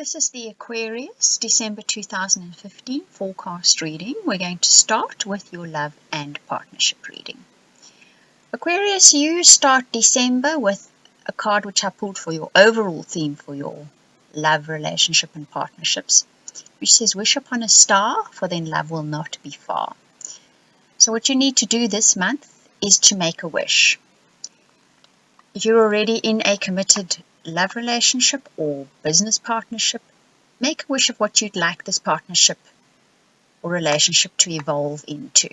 This is the Aquarius December 2015 forecast reading. We're going to start with your love and partnership reading. Aquarius, you start December with a card which I pulled for your overall theme for your love, relationship and partnerships, which says, wish upon a star, for then love will not be far. So what you need to do this month is to make a wish. If you're already in a committed love relationship or business partnership, make a wish of what you'd like this partnership or relationship to evolve into.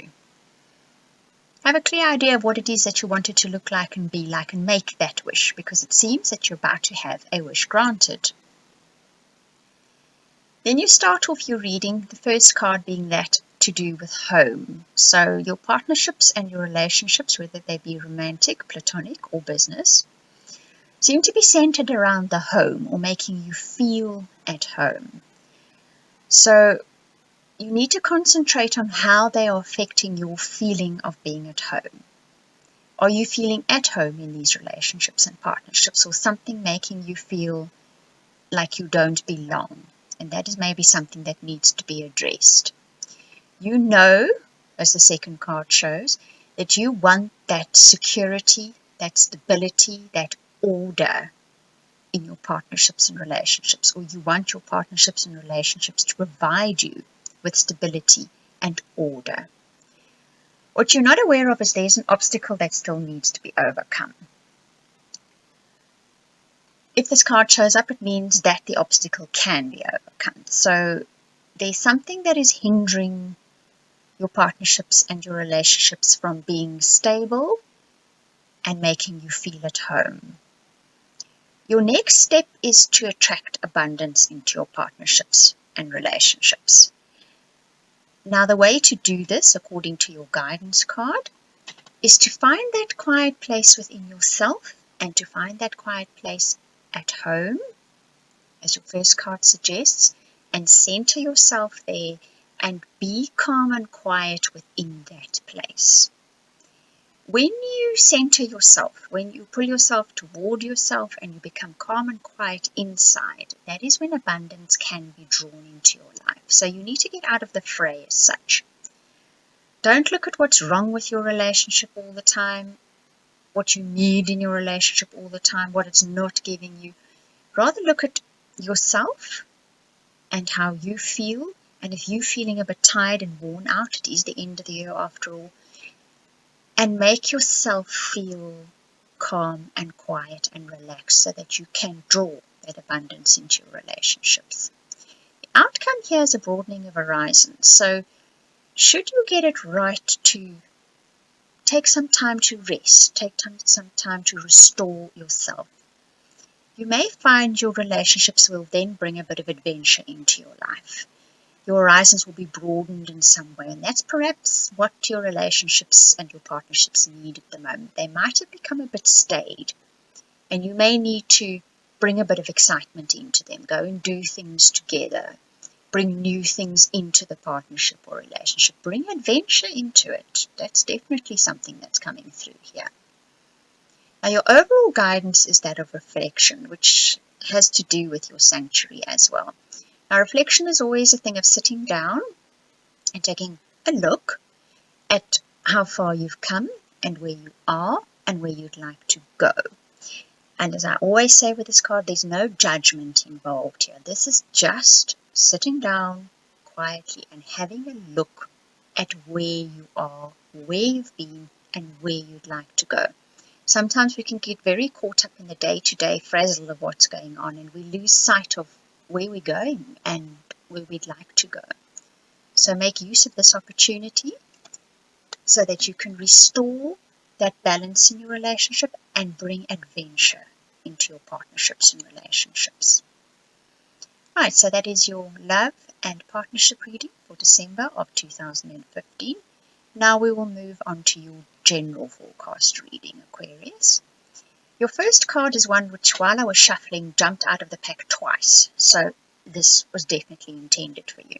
Have a clear idea of what it is that you want it to look like and be like, and make that wish, because it seems that you're about to have a wish granted. Then you start off your reading, the first card being that to do with home. So your partnerships and your relationships, whether they be romantic, platonic or business, seem to be centered around the home or making you feel at home. So you need to concentrate on how they are affecting your feeling of being at home. Are you feeling at home in these relationships and partnerships, or something making you feel like you don't belong? And that is maybe something that needs to be addressed. You know, as the second card shows, that you want that security, that stability, that order in your partnerships and relationships, or you want your partnerships and relationships to provide you with stability and order. What you're not aware of is there's an obstacle that still needs to be overcome. If this card shows up, it means that the obstacle can be overcome. So there's something that is hindering your partnerships and your relationships from being stable and making you feel at home. Your next step is to attract abundance into your partnerships and relationships. Now, the way to do this, according to your guidance card, is to find that quiet place within yourself and to find that quiet place at home, as your first card suggests, and center yourself there and be calm and quiet within that place. When you center yourself, when you pull yourself toward yourself and you become calm and quiet inside, that is when abundance can be drawn into your life. So you need to get out of the fray as such. Don't look at what's wrong with your relationship all the time, what you need in your relationship all the time, what it's not giving you. Rather look at yourself and how you feel. And if you're feeling a bit tired and worn out, it is the end of the year after all, and make yourself feel calm and quiet and relaxed so that you can draw that abundance into your relationships. The outcome here is a broadening of horizons. So should you get it right to take some time to rest, take some time to restore yourself, you may find your relationships will then bring a bit of adventure into your life. Your horizons will be broadened in some way, and that's perhaps what your relationships and your partnerships need at the moment. They might have become a bit staid, and you may need to bring a bit of excitement into them. Go and do things together. Bring new things into the partnership or relationship. Bring adventure into it. That's definitely something that's coming through here. Now, your overall guidance is that of reflection, which has to do with your sanctuary as well. Now, reflection is always a thing of sitting down and taking a look at how far you've come and where you are and where you'd like to go. And as I always say with this card, there's no judgment involved here. This is just sitting down quietly and having a look at where you are, where you've been, and where you'd like to go. Sometimes we can get very caught up in the day-to-day frazzle of what's going on, and we lose sight of where we're going and where we'd like to go. So make use of this opportunity so that you can restore that balance in your relationship and bring adventure into your partnerships and relationships. Right, so that is your love and partnership reading for December of 2015. Now we will move on to your general forecast reading, Aquarius. Your first card is one which, while I was shuffling, jumped out of the pack twice. So this was definitely intended for you.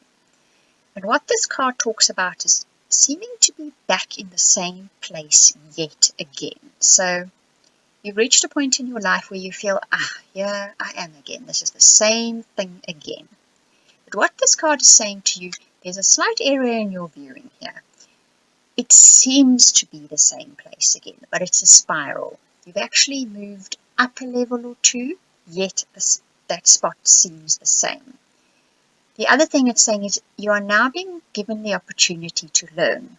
And what this card talks about is seeming to be back in the same place yet again. So You've reached a point in your life where you feel, here I am again. This is the same thing again. But what this card is saying to you, there's a slight error in your viewing here. It seems to be the same place again, but it's a spiral. You've actually moved up a level or two, yet that spot seems the same. The other thing it's saying is you are now being given the opportunity to learn.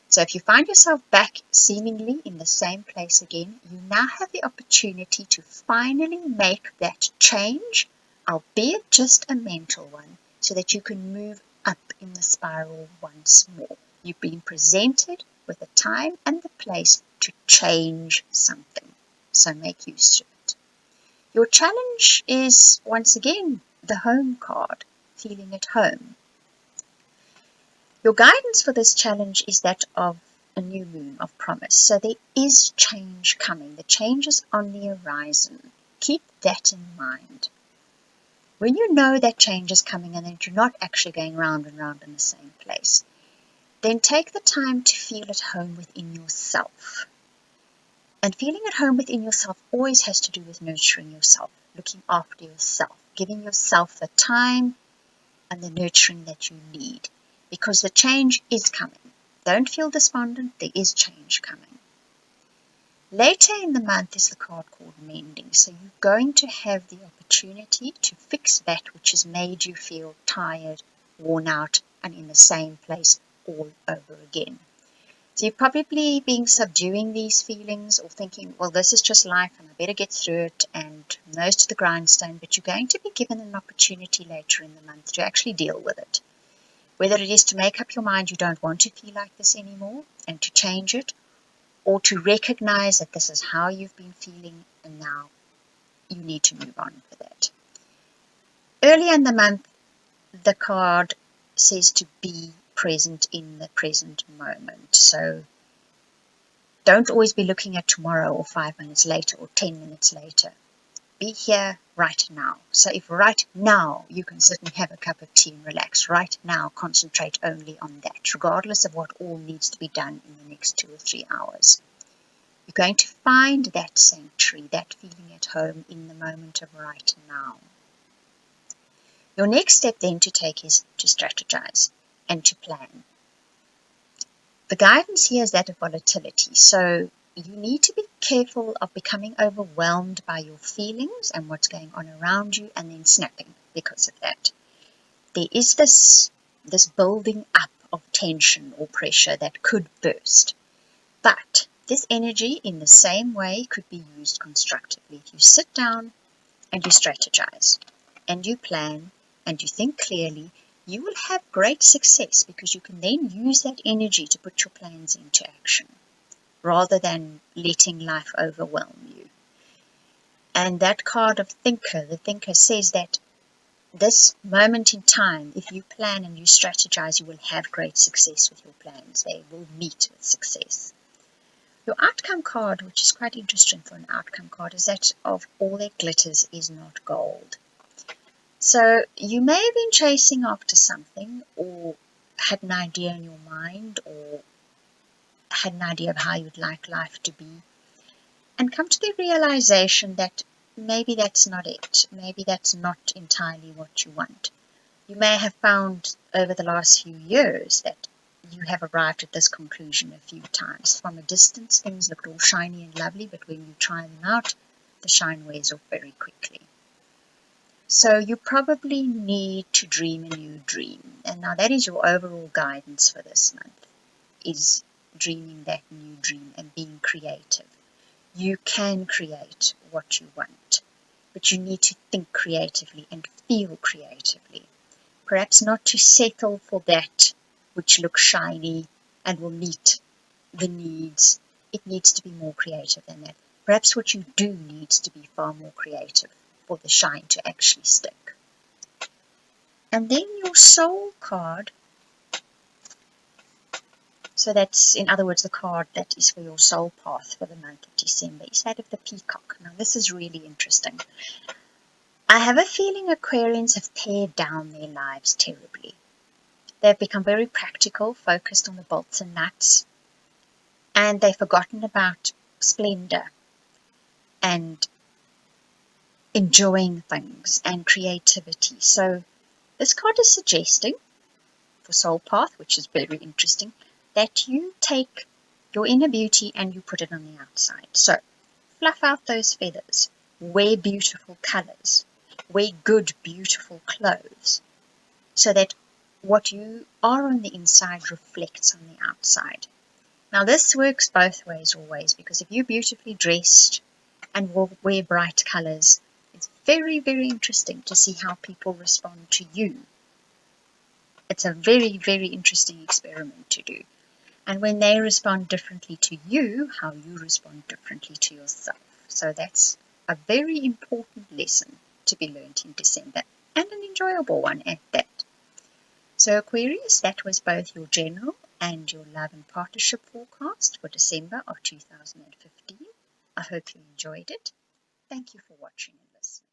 So if you find yourself back seemingly in the same place again, you now have the opportunity to finally make that change, albeit just a mental one, so that you can move up in the spiral once more. You've been presented with the time and the place to change something, so make use of it. Your challenge is, once again, the home card, feeling at home. Your guidance for this challenge is that of a new moon of promise. So there is change coming. The change is on the horizon. Keep that in mind. When you know that change is coming and that you're not actually going round and round in the same place, then take the time to feel at home within yourself. And feeling at home within yourself always has to do with nurturing yourself, looking after yourself, giving yourself the time and the nurturing that you need, because the change is coming. Don't feel despondent, there is change coming. Later in the month is the card called Mending, so you're going to have the opportunity to fix that which has made you feel tired, worn out, and in the same place all over again. So you're probably been subduing these feelings or thinking, well, this is just life and I better get through it and nose to the grindstone, but you're going to be given an opportunity later in the month to actually deal with it. Whether it is to make up your mind you don't want to feel like this anymore and to change it, or to recognize that this is how you've been feeling and now you need to move on for that. Earlier in the month, the card says to be present in the present moment. So don't always be looking at tomorrow or 5 minutes later or 10 minutes later. Be here right now. So if right now you can sit and have a cup of tea and relax, right now concentrate only on that, regardless of what all needs to be done in the next 2 or 3 hours. You're going to find that sanctuary, that feeling at home in the moment of right now. Your next step then to take is to strategize and to plan. The guidance here is that of volatility. So you need to be careful of becoming overwhelmed by your feelings and what's going on around you and then snapping because of that. There is this building up of tension or pressure that could burst. But this energy in the same way could be used constructively. If you sit down and you strategize and you plan and you think clearly, you will have great success because you can then use that energy to put your plans into action, rather than letting life overwhelm you. And that card of Thinker, the Thinker says that this moment in time, if you plan and you strategize, you will have great success with your plans. They will meet with success. Your outcome card, which is quite interesting for an outcome card, is that of all that glitters is not gold. So you may have been chasing after something or had an idea in your mind or had an idea of how you'd like life to be, and come to the realization that maybe that's not it. Maybe that's not entirely what you want. You may have found over the last few years that you have arrived at this conclusion a few times. From a distance, things looked all shiny and lovely, but when you try them out, the shine wears off very quickly. So you probably need to dream a new dream. And now that is your overall guidance for this month, is dreaming that new dream and being creative. You can create what you want, but you need to think creatively and feel creatively. Perhaps not to settle for that which looks shiny and will meet the needs. It needs to be more creative than that. Perhaps what you do needs to be far more creative for the shine to actually stick. And then your soul card. So that's, in other words, the card that is for your soul path for the month of December is that of the peacock. Now, this is really interesting. I have a feeling Aquarians have pared down their lives terribly. They've become very practical, focused on the bolts and nuts, and they've forgotten about splendor. and enjoying things and creativity. So this card is suggesting for Soul Path, which is very interesting, that you take your inner beauty and you put it on the outside. So fluff out those feathers, wear beautiful colors, wear good, beautiful clothes, so that what you are on the inside reflects on the outside. Now this works both ways always, because if you're beautifully dressed and wear bright colors, it's very, very interesting to see how people respond to you. It's a very, very interesting experiment to do. And when they respond differently to you, how you respond differently to yourself. So that's a very important lesson to be learned in December, and an enjoyable one at that. So Aquarius, that was both your general and your love and partnership forecast for December of 2015. I hope you enjoyed it. Thank you for watching and listening.